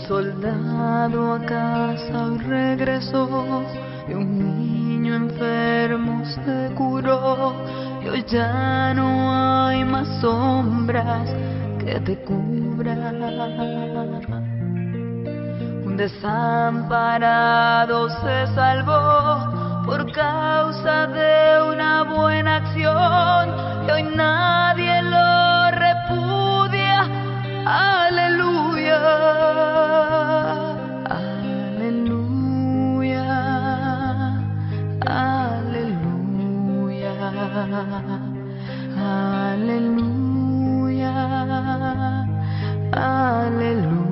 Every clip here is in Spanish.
soldado a casa hoy regresó, y un niño enfermo se curó, y hoy ya no hay más sombras que te cubran. Un desamparado se salvó por causa de una buena acción, y hoy nadie lo repudia. Aleluya, aleluya, aleluya, aleluya, aleluya.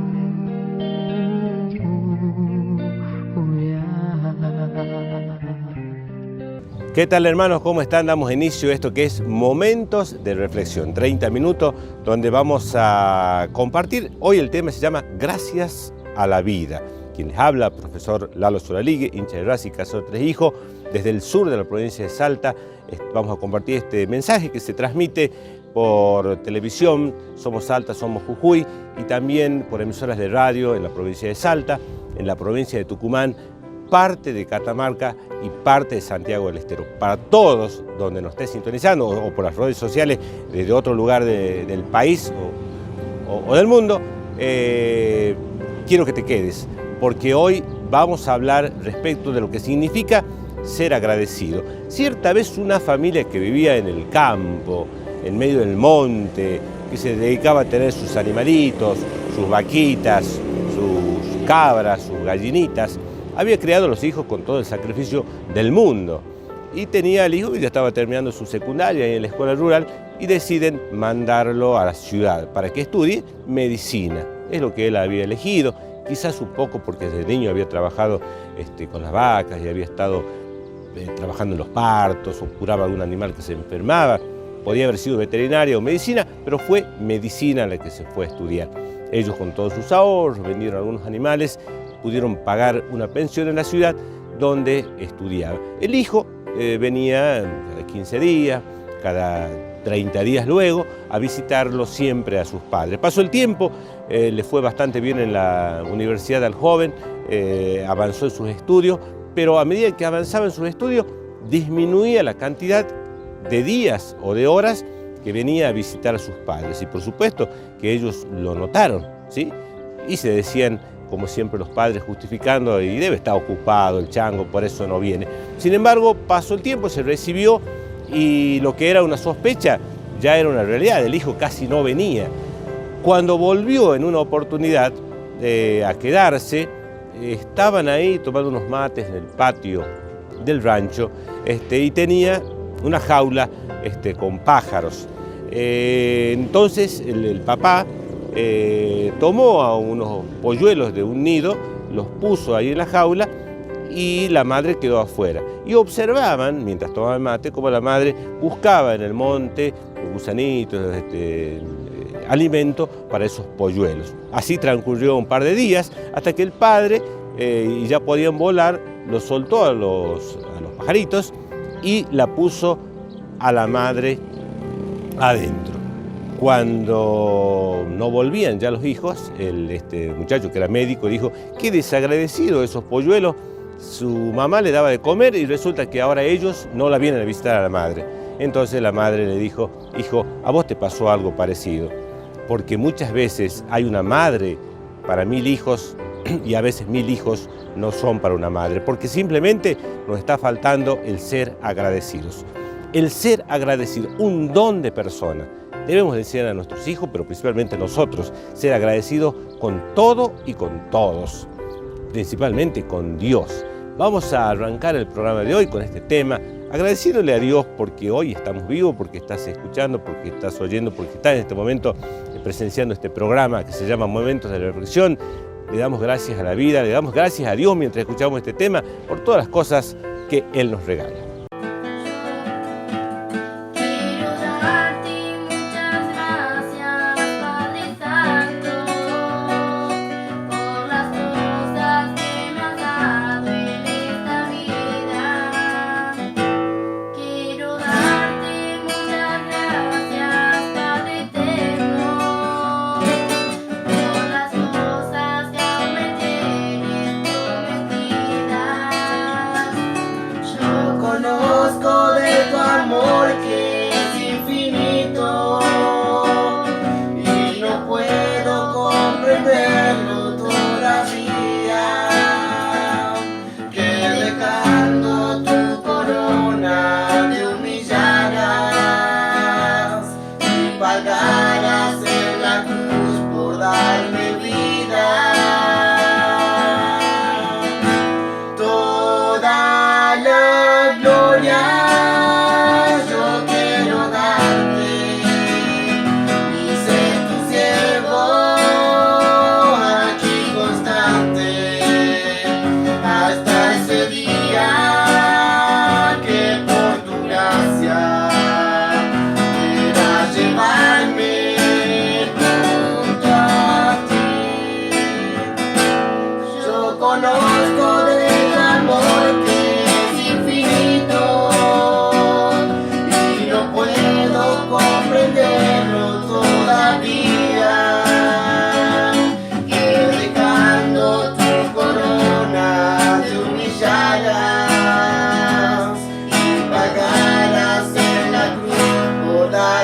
¿Qué tal, hermanos? ¿Cómo están? Damos inicio a esto que es Momentos de Reflexión, 30 minutos donde vamos a compartir. Hoy el tema se llama Gracias a la Vida. Quien les habla, profesor Lalo Solaligue, hincha de Racing, casado de 3 hijos, desde el sur de la provincia de Salta. Vamos a compartir este mensaje que se transmite por televisión, Somos Salta, Somos Jujuy, y también por emisoras de radio en la provincia de Salta, en la provincia de Tucumán, parte de Catamarca y parte de Santiago del Estero. Para todos donde nos esté sintonizando o por las redes sociales desde otro lugar del país o del mundo, quiero que te quedes, porque hoy vamos a hablar respecto de lo que significa ser agradecido. Cierta vez una familia que vivía en el campo, en medio del monte, que se dedicaba a tener sus animalitos, sus vaquitas, sus cabras, sus gallinitas, había criado a los hijos con todo el sacrificio del mundo y tenía al hijo que ya estaba terminando su secundaria en la escuela rural y deciden mandarlo a la ciudad para que estudie medicina. Es lo que él había elegido, quizás un poco porque desde niño había trabajado con las vacas y había estado trabajando en los partos o curaba algún animal que se enfermaba. Podía haber sido veterinaria o medicina, pero fue medicina la que se fue a estudiar. Ellos con todos sus ahorros vendieron algunos animales, pudieron pagar una pensión en la ciudad donde estudiaba. El hijo venía cada 15 días, cada 30 días luego, a visitarlo siempre a sus padres. Pasó el tiempo, le fue bastante bien en la universidad al joven, avanzó en sus estudios, pero a medida que avanzaba en sus estudios, disminuía la cantidad de días o de horas que venía a visitar a sus padres. Y por supuesto que ellos lo notaron, ¿sí? Y se decían, como siempre los padres justificando, y debe estar ocupado el chango, por eso no viene. Sin embargo, pasó el tiempo, se recibió y lo que era una sospecha ya era una realidad, el hijo casi no venía. Cuando volvió en una oportunidad a quedarse, estaban ahí tomando unos mates en el patio del rancho y tenía una jaula con pájaros. Entonces el papá tomó a unos polluelos de un nido, los puso ahí en la jaula y la madre quedó afuera. Y observaban, mientras tomaban mate, cómo la madre buscaba en el monte gusanitos, alimento para esos polluelos. Así transcurrió un par de días hasta que el padre, y ya podían volar, los soltó a los pajaritos y la puso a la madre adentro. Cuando no volvían ya los hijos, este muchacho que era médico dijo: qué desagradecido esos polluelos, su mamá le daba de comer y resulta que ahora ellos no la vienen a visitar a la madre. Entonces la madre le dijo: hijo, a vos te pasó algo parecido, porque muchas veces hay una madre para 1000 hijos y a veces 1000 hijos no son para una madre, porque simplemente nos está faltando el ser agradecidos. El ser agradecido, un don de persona. Debemos enseñar a nuestros hijos, pero principalmente nosotros, ser agradecidos con todo y con todos, principalmente con Dios. Vamos a arrancar el programa de hoy con este tema, agradeciéndole a Dios porque hoy estamos vivos, porque estás escuchando, porque estás oyendo, porque estás en este momento presenciando este programa que se llama Momentos de Reflexión. Le damos gracias a la vida, le damos gracias a Dios mientras escuchamos este tema por todas las cosas que Él nos regala.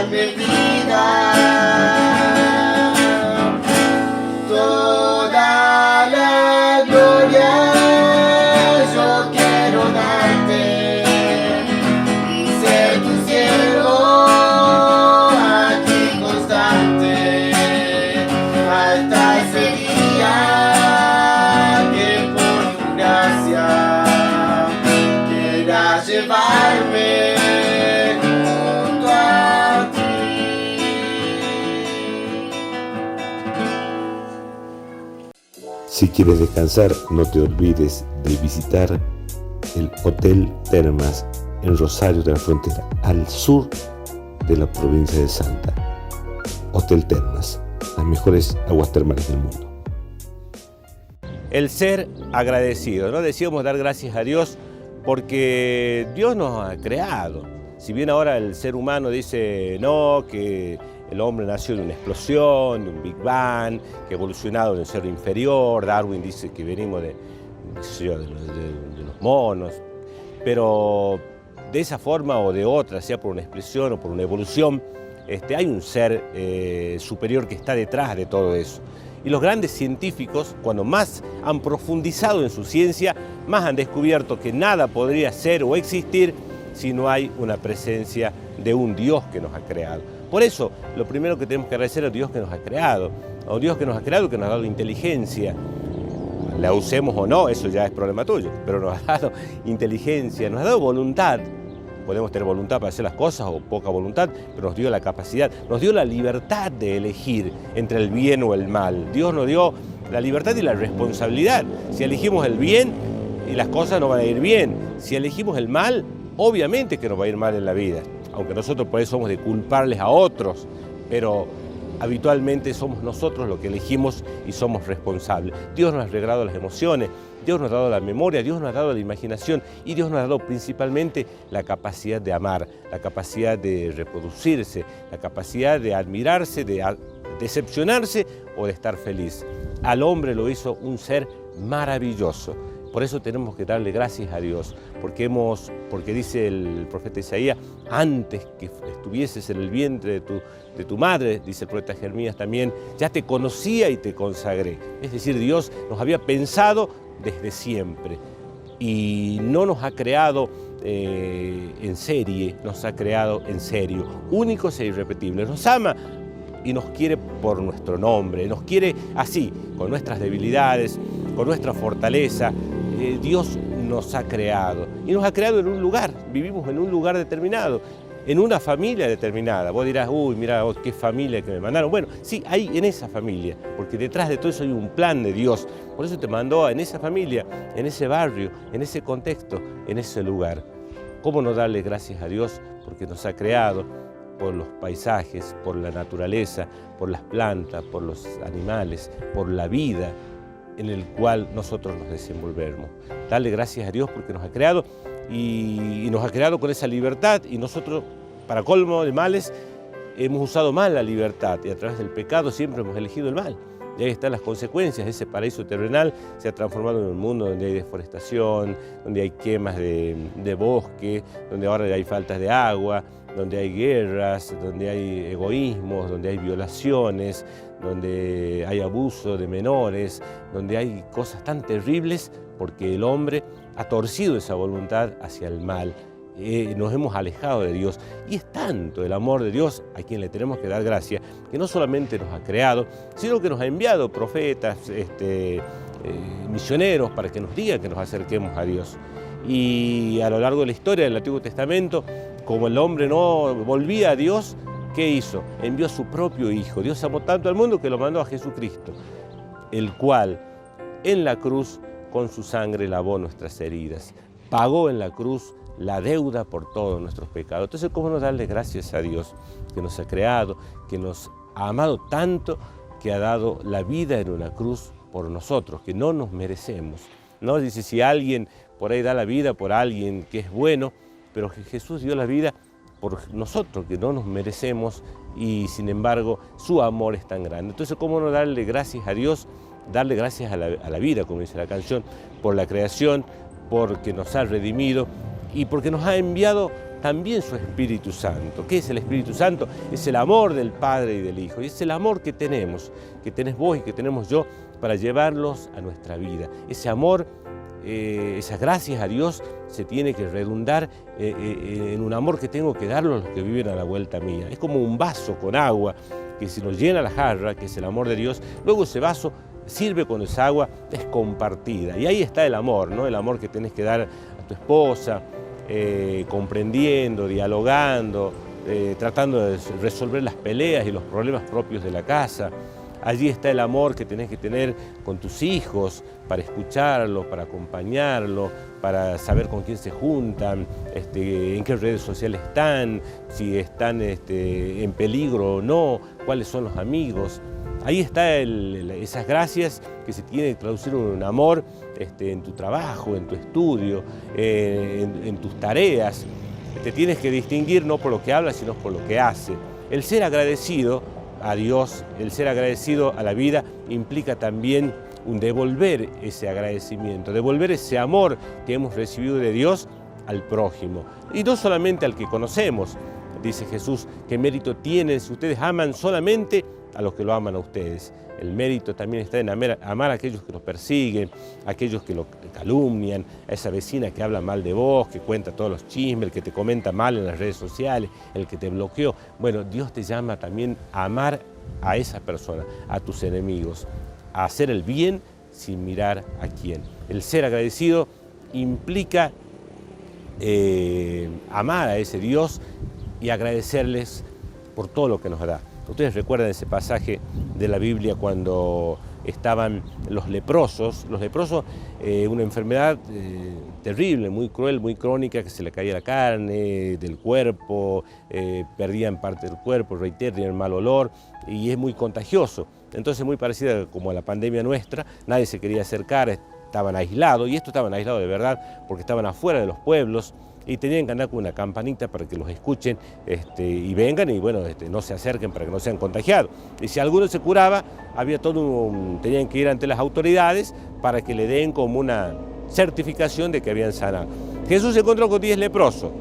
darme vida. Toda la gloria yo quiero darte y ser tu siervo aquí constante hasta ese día que por tu gracia quieras llevarme junto a ti. Si quieres descansar, no te olvides de visitar el Hotel Termas en Rosario de la Frontera, al sur de la provincia de Salta. Hotel Termas, las mejores aguas termales del mundo. El ser agradecido, ¿no? Decíamos dar gracias a Dios porque Dios nos ha creado. Si bien ahora el ser humano dice no, que el hombre nació de una explosión, de un Big Bang, que ha evolucionado de un ser inferior, Darwin dice que venimos de los monos, pero de esa forma o de otra, sea por una explosión o por una evolución, hay un ser superior que está detrás de todo eso. Y los grandes científicos, cuando más han profundizado en su ciencia, más han descubierto que nada podría ser o existir si no hay una presencia de un Dios que nos ha creado. Por eso, lo primero que tenemos que agradecer a Dios que nos ha creado, a un Dios que nos ha creado, que nos ha dado inteligencia. La usemos o no, eso ya es problema tuyo, pero nos ha dado inteligencia, nos ha dado voluntad. Podemos tener voluntad para hacer las cosas o poca voluntad, pero nos dio la capacidad, nos dio la libertad de elegir entre el bien o el mal. Dios nos dio la libertad y la responsabilidad. Si elegimos el bien, y las cosas nos van a ir bien. Si elegimos el mal, obviamente que nos va a ir mal en la vida. Aunque nosotros por eso somos de culparles a otros, pero habitualmente somos nosotros los que elegimos y somos responsables. Dios nos ha regalado las emociones, Dios nos ha dado la memoria, Dios nos ha dado la imaginación y Dios nos ha dado principalmente la capacidad de amar, la capacidad de reproducirse, la capacidad de admirarse, de decepcionarse o de estar feliz. Al hombre lo hizo un ser maravilloso. Por eso tenemos que darle gracias a Dios, porque dice el profeta Isaías, antes que estuvieses en el vientre de tu madre, dice el profeta Jeremías también, ya te conocía y te consagré. Es decir, Dios nos había pensado desde siempre y no nos ha creado en serie, nos ha creado en serio, únicos e irrepetibles. Nos ama y nos quiere por nuestro nombre, nos quiere así, con nuestras debilidades, con nuestra fortaleza. Dios nos ha creado y nos ha creado en un lugar, vivimos en un lugar determinado, en una familia determinada. Vos dirás, uy, mira, qué familia que me mandaron. Bueno, sí, hay en esa familia, porque detrás de todo eso hay un plan de Dios. Por eso te mandó en esa familia, en ese barrio, en ese contexto, en ese lugar. ¿Cómo no darle gracias a Dios? Porque nos ha creado por los paisajes, por la naturaleza, por las plantas, por los animales, por la vida en el cual nosotros nos desenvolvemos. Darle gracias a Dios porque nos ha creado y nos ha creado con esa libertad y nosotros, para colmo de males, hemos usado mal la libertad y a través del pecado siempre hemos elegido el mal. Y ahí están las consecuencias. Ese paraíso terrenal se ha transformado en un mundo donde hay deforestación, donde hay quemas de bosque, donde ahora hay faltas de agua, donde hay guerras, donde hay egoísmos, donde hay violaciones, donde hay abuso de menores, donde hay cosas tan terribles porque el hombre ha torcido esa voluntad hacia el mal. Nos hemos alejado de Dios y es tanto el amor de Dios a quien le tenemos que dar gracias, que no solamente nos ha creado, sino que nos ha enviado profetas, misioneros para que nos digan que nos acerquemos a Dios. Y a lo largo de la historia del Antiguo Testamento, como el hombre no volvía a Dios, ¿qué hizo? Envió a su propio Hijo. Dios amó tanto al mundo que lo mandó a Jesucristo, el cual en la cruz con su sangre lavó nuestras heridas, pagó en la cruz la deuda por todos nuestros pecados. Entonces, ¿cómo no darle gracias a Dios que nos ha creado, que nos ha amado tanto, que ha dado la vida en una cruz por nosotros, que no nos merecemos? ¿No? Dice, si alguien por ahí da la vida por alguien que es bueno, pero Jesús dio la vida por nosotros, que no nos merecemos, y sin embargo su amor es tan grande. Entonces, ¿cómo no darle gracias a Dios? Darle gracias a la vida, como dice la canción, por la creación, porque nos ha redimido y porque nos ha enviado también su Espíritu Santo. ¿Qué es el Espíritu Santo? Es el amor del Padre y del Hijo. Y es el amor que tenemos, que tenés vos y que tenemos yo, para llevarlos a nuestra vida. Ese amor, esas gracias a Dios se tiene que redundar en un amor que tengo que darlo a los que viven a la vuelta mía. Es como un vaso con agua que si nos llena la jarra, que es el amor de Dios, luego ese vaso sirve cuando esa agua es compartida. Y ahí está el amor, ¿no? El amor que tenés que dar a tu esposa, comprendiendo, dialogando, tratando de resolver las peleas y los problemas propios de la casa. Allí está el amor que tenés que tener con tus hijos, para escucharlos, para acompañarlos, para saber con quién se juntan, en qué redes sociales están, si están en peligro o no, cuáles son los amigos. Ahí está esas gracias que se tienen que traducir en un amor en tu trabajo, en tu estudio, en tus tareas. Te tienes que distinguir no por lo que habla, sino por lo que hace. El ser agradecido a Dios, el ser agradecido a la vida, implica también un devolver ese agradecimiento, devolver ese amor que hemos recibido de Dios al prójimo. Y no solamente al que conocemos. Dice Jesús, ¿qué mérito tienen si ustedes aman solamente a los que lo aman a ustedes? El mérito también está en amar a aquellos que los persiguen, a aquellos que lo calumnian, a esa vecina que habla mal de vos, que cuenta todos los chismes, el que te comenta mal en las redes sociales, el que te bloqueó. Bueno, Dios te llama también a amar a esa persona, a tus enemigos, a hacer el bien sin mirar a quién. El ser agradecido implica amar a ese Dios y agradecerles por todo lo que nos da. Ustedes recuerdan ese pasaje de la Biblia cuando estaban los leprosos. Los leprosos, una enfermedad terrible, muy cruel, muy crónica, que se le caía la carne del cuerpo, perdían parte del cuerpo, tenían mal olor y es muy contagioso. Entonces, muy parecida como a la pandemia nuestra, nadie se quería acercar, estaban aislados, y estos estaban aislados de verdad porque estaban afuera de los pueblos, y tenían que andar con una campanita para que los escuchen y vengan y bueno, no se acerquen para que no sean contagiados. Y si alguno se curaba, había tenían que ir ante las autoridades para que le den como una certificación de que habían sanado. Jesús se encontró con 10 leprosos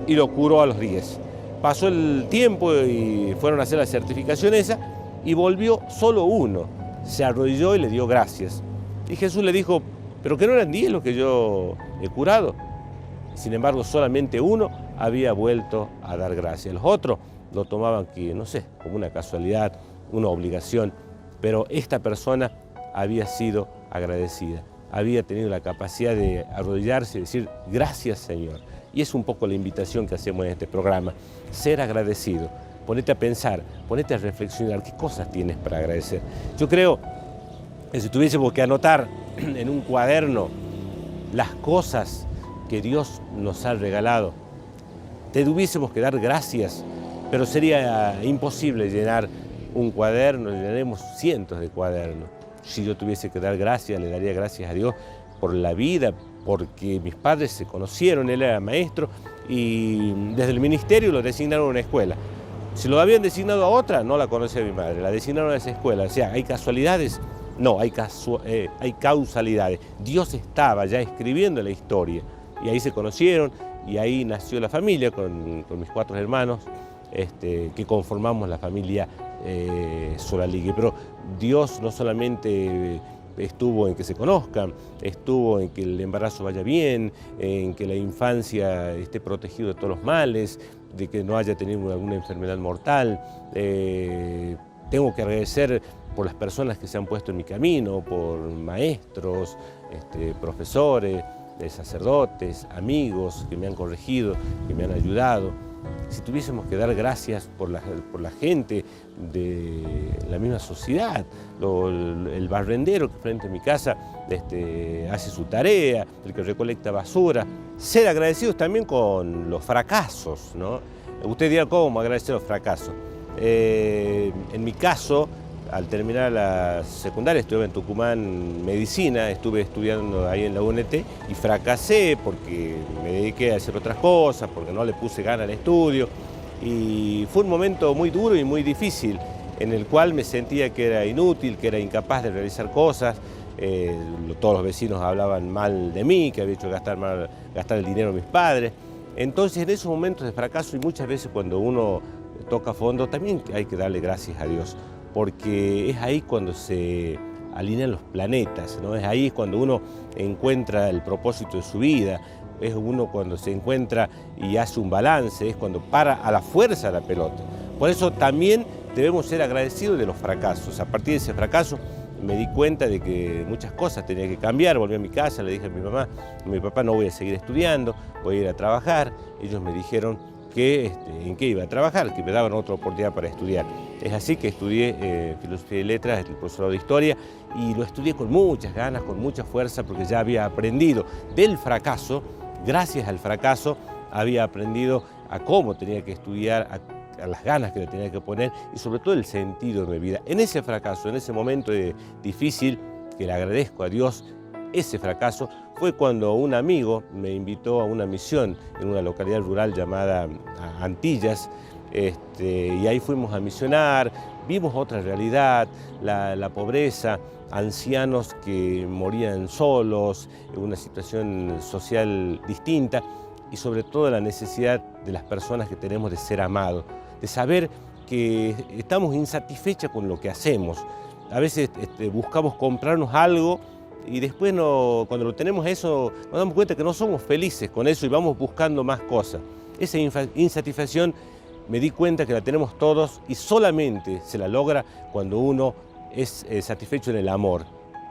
y lo curó a los 10. Pasó el tiempo y fueron a hacer la certificación esa y volvió solo uno. Se arrodilló y le dio gracias. Y Jesús le dijo, ¿pero que no eran 10 los que yo he curado? Sin embargo, solamente uno había vuelto a dar gracias. Los otros lo tomaban, no sé, como una casualidad, una obligación, pero esta persona había sido agradecida, había tenido la capacidad de arrodillarse y decir, gracias Señor. Y es un poco la invitación que hacemos en este programa, ser agradecido. Ponete a pensar, ponete a reflexionar, ¿qué cosas tienes para agradecer? Yo creo que si tuviésemos que anotar en un cuaderno las cosas que Dios nos ha regalado, tuviésemos que dar gracias, pero sería imposible llenar un cuaderno, llenaremos cientos de cuadernos. Si yo tuviese que dar gracias, le daría gracias a Dios por la vida, porque mis padres se conocieron, él era maestro y desde el ministerio lo designaron a una escuela. Si lo habían designado a otra, no la conocía mi madre, la designaron a esa escuela. O sea, ¿hay casualidades? No, hay causalidades. Dios estaba ya escribiendo la historia. Y ahí se conocieron, y ahí nació la familia con mis 4 hermanos, que conformamos la familia Solaligue. Pero Dios no solamente estuvo en que se conozcan, estuvo en que el embarazo vaya bien, en que la infancia esté protegida de todos los males, de que no haya tenido alguna enfermedad mortal. Tengo que agradecer por las personas que se han puesto en mi camino, por maestros, profesores, sacerdotes, amigos que me han corregido, que me han ayudado. Si tuviésemos que dar gracias por la gente de la misma sociedad, el barrendero que frente a mi casa hace su tarea, el que recolecta basura, ser agradecidos también con los fracasos, ¿no? Usted dirá, ¿cómo agradecer los fracasos? En mi caso, al terminar la secundaria, estuve en Tucumán Medicina, estuve estudiando ahí en la UNT y fracasé porque me dediqué a hacer otras cosas, porque no le puse gana al estudio. Y fue un momento muy duro y muy difícil, en el cual me sentía que era inútil, que era incapaz de realizar cosas. Todos los vecinos hablaban mal de mí, que había hecho gastar el dinero de mis padres. Entonces, en esos momentos de fracaso, y muchas veces cuando uno toca fondo, también hay que darle gracias a Dios, porque es ahí cuando se alinean los planetas, ¿no? Es ahí cuando uno encuentra el propósito de su vida, es uno cuando se encuentra y hace un balance, es cuando para a la fuerza la pelota. Por eso también debemos ser agradecidos de los fracasos. A partir de ese fracaso me di cuenta de que muchas cosas tenía que cambiar. Volví a mi casa, le dije a mi mamá, a mi papá, no voy a seguir estudiando, voy a ir a trabajar. Ellos me dijeron que en qué iba a trabajar, que me daban otra oportunidad para estudiar. Es así que estudié Filosofía y Letras, el profesorado de Historia, y lo estudié con muchas ganas, con mucha fuerza, porque ya había aprendido del fracaso. Gracias al fracaso había aprendido a cómo tenía que estudiar, a las ganas que le tenía que poner y sobre todo el sentido de mi vida. En ese fracaso, en ese momento difícil, que le agradezco a Dios, ese fracaso fue cuando un amigo me invitó a una misión en una localidad rural llamada Antillas, y ahí fuimos a misionar, vimos otra realidad, la pobreza, ancianos que morían solos, una situación social distinta y sobre todo la necesidad de las personas que tenemos de ser amados, de saber que estamos insatisfechos con lo que hacemos. A veces buscamos comprarnos algo y después cuando lo tenemos eso nos damos cuenta que no somos felices con eso y vamos buscando más cosas. Esa insatisfacción me di cuenta que la tenemos todos y solamente se la logra cuando uno es satisfecho en el amor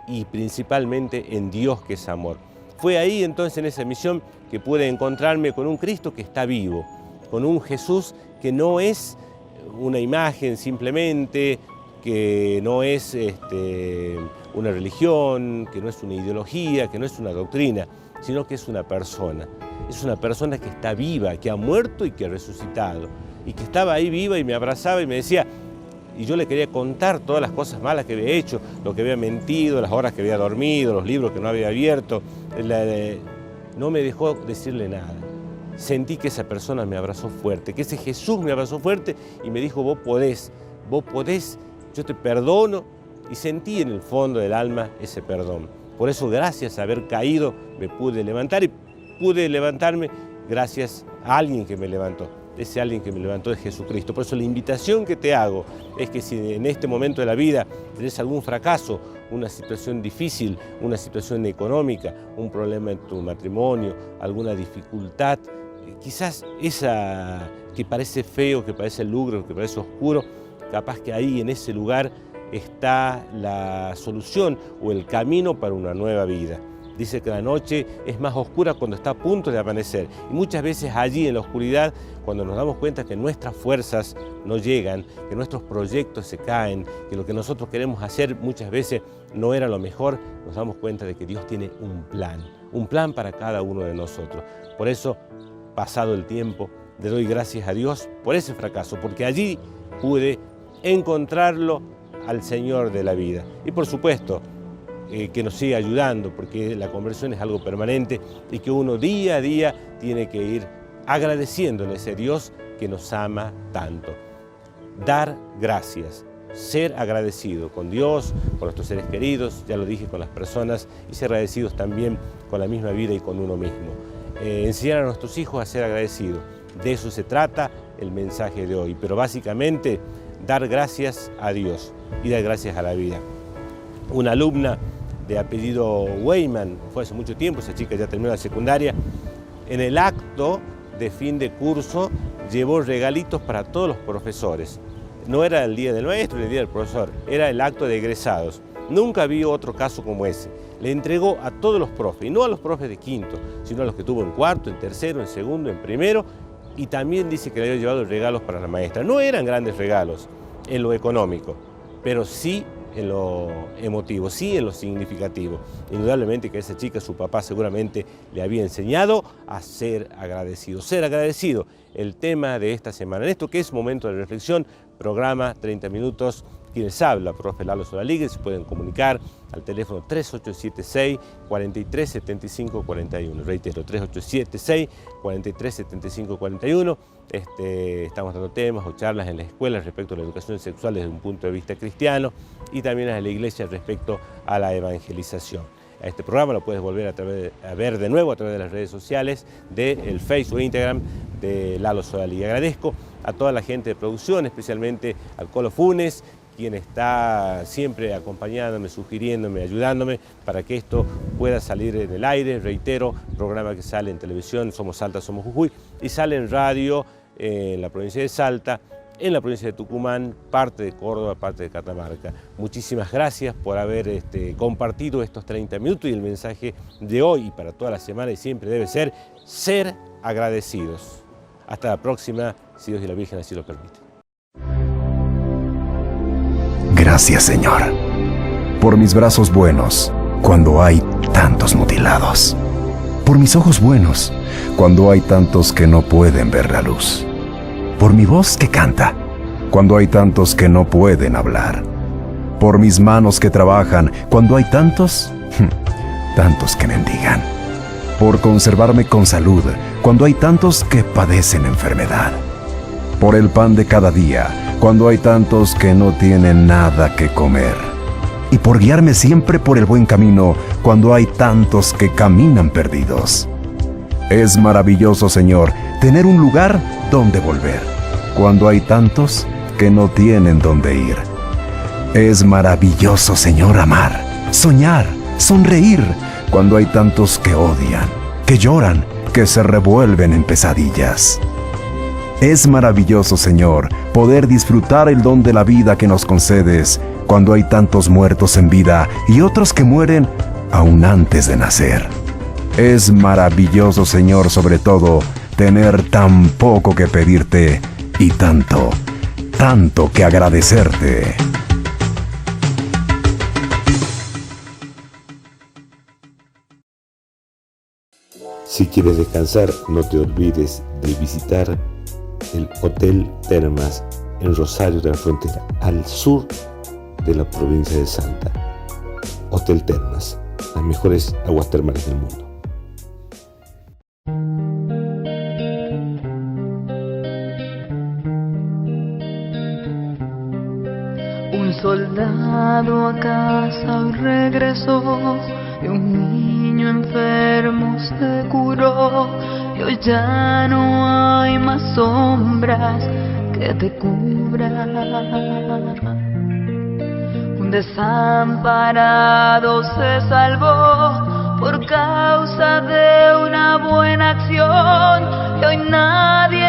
y principalmente en Dios, que es amor. Fue ahí entonces en esa misión que pude encontrarme con un Cristo que está vivo, con un Jesús que no es una imagen simplemente, que no es una religión, que no es una ideología, que no es una doctrina, sino que es una persona. Es una persona que está viva, que ha muerto y que ha resucitado, y que estaba ahí viva y me abrazaba y me decía, y yo le quería contar todas las cosas malas que había hecho, lo que había mentido, las horas que había dormido, los libros que no había abierto. No me dejó decirle nada. Sentí que esa persona me abrazó fuerte, que ese Jesús me abrazó fuerte y me dijo, vos podés, yo te perdono, y sentí en el fondo del alma ese perdón. Por eso, gracias a haber caído, me pude levantar y pude levantarme gracias a alguien que me levantó. Ese alguien que me levantó es Jesucristo. Por eso la invitación que te hago es que si en este momento de la vida tenés algún fracaso, una situación difícil, una situación económica, un problema en tu matrimonio, alguna dificultad, quizás esa que parece feo, que parece lúgubre, que parece oscuro, capaz que ahí en ese lugar está la solución o el camino para una nueva vida. Dice que la noche es más oscura cuando está a punto de amanecer. Y muchas veces allí en la oscuridad, cuando nos damos cuenta que nuestras fuerzas no llegan, que nuestros proyectos se caen, que lo que nosotros queremos hacer muchas veces no era lo mejor, nos damos cuenta de que Dios tiene un plan para cada uno de nosotros. Por eso, pasado el tiempo, le doy gracias a Dios por ese fracaso, porque allí pude encontrarlo al Señor de la vida. Y por supuesto, que nos siga ayudando, porque la conversión es algo permanente y que uno día a día tiene que ir agradeciéndole a ese Dios que nos ama tanto. Dar gracias, ser agradecido con Dios, con nuestros seres queridos, ya lo dije, con las personas, y ser agradecidos también con la misma vida y con uno mismo. Enseñar a nuestros hijos a ser agradecidos, de eso se trata el mensaje de hoy, pero básicamente dar gracias a Dios y dar gracias a la vida. Una alumna de apellido Weyman, fue hace mucho tiempo, esa chica ya terminó la secundaria, en el acto de fin de curso llevó regalitos para todos los profesores. No era el día del maestro ni el día del profesor, era el acto de egresados. Nunca vi otro caso como ese. Le entregó a todos los profes, y no a los profes de quinto, sino a los que tuvo en cuarto, en tercero, en segundo, en primero, y también dice que le había llevado regalos para la maestra. No eran grandes regalos en lo económico, pero sí en lo emotivo, sí en lo significativo. Indudablemente que a esa chica su papá seguramente le había enseñado a ser agradecido. Ser agradecido, el tema de esta semana. En esto que es Momento de Reflexión, programa 30 minutos, quienes habla, profe Lalo Solaligue, se pueden comunicar al teléfono 3876-437541. Reitero, 3876-437541. Estamos dando temas o charlas en las escuelas respecto a la educación sexual desde un punto de vista cristiano y también en la iglesia respecto a la evangelización. a este programa, lo puedes volver a ver de nuevo a través de las redes sociales, del Facebook e Instagram de Lalo Solali. Y agradezco a toda la gente de producción, especialmente al Colo Funes, quien está siempre acompañándome, sugiriéndome, ayudándome para que esto pueda salir en el aire. Reitero, programa que sale en televisión, Somos Salta, Somos Jujuy, y sale en radio en la provincia de Salta, en la provincia de Tucumán, parte de Córdoba, parte de Catamarca. Muchísimas gracias por haber compartido estos 30 minutos y el mensaje de hoy y para toda la semana, y siempre debe ser agradecidos. Hasta la próxima, si Dios y la Virgen así lo permiten. Gracias, Señor, por mis brazos buenos cuando hay tantos mutilados, por mis ojos buenos cuando hay tantos que no pueden ver la luz, por mi voz que canta cuando hay tantos que no pueden hablar, por mis manos que trabajan cuando hay tantos que mendigan, por conservarme con salud cuando hay tantos que padecen enfermedad, por el pan de cada día cuando hay tantos que no tienen nada que comer, y por guiarme siempre por el buen camino cuando hay tantos que caminan perdidos. Es maravilloso, Señor, tener un lugar donde volver cuando hay tantos que no tienen dónde ir. Es maravilloso, Señor, amar, soñar, sonreír cuando hay tantos que odian, que lloran, que se revuelven en pesadillas. Es maravilloso, Señor, poder disfrutar el don de la vida que nos concedes cuando hay tantos muertos en vida y otros que mueren aún antes de nacer. Es maravilloso, Señor, sobre todo, tener tan poco que pedirte y tanto que agradecerte. Si quieres descansar, no te olvides de visitar el Hotel Termas en Rosario de la Frontera, al sur de la provincia de Salta. Hotel Termas, las mejores aguas termales del mundo. Un soldado a casa hoy regresó y un niño enfermo se curó. Y hoy ya no hay más sombras que te cubran. Un desamparado se salvó por causa de una buena acción. Y hoy nadie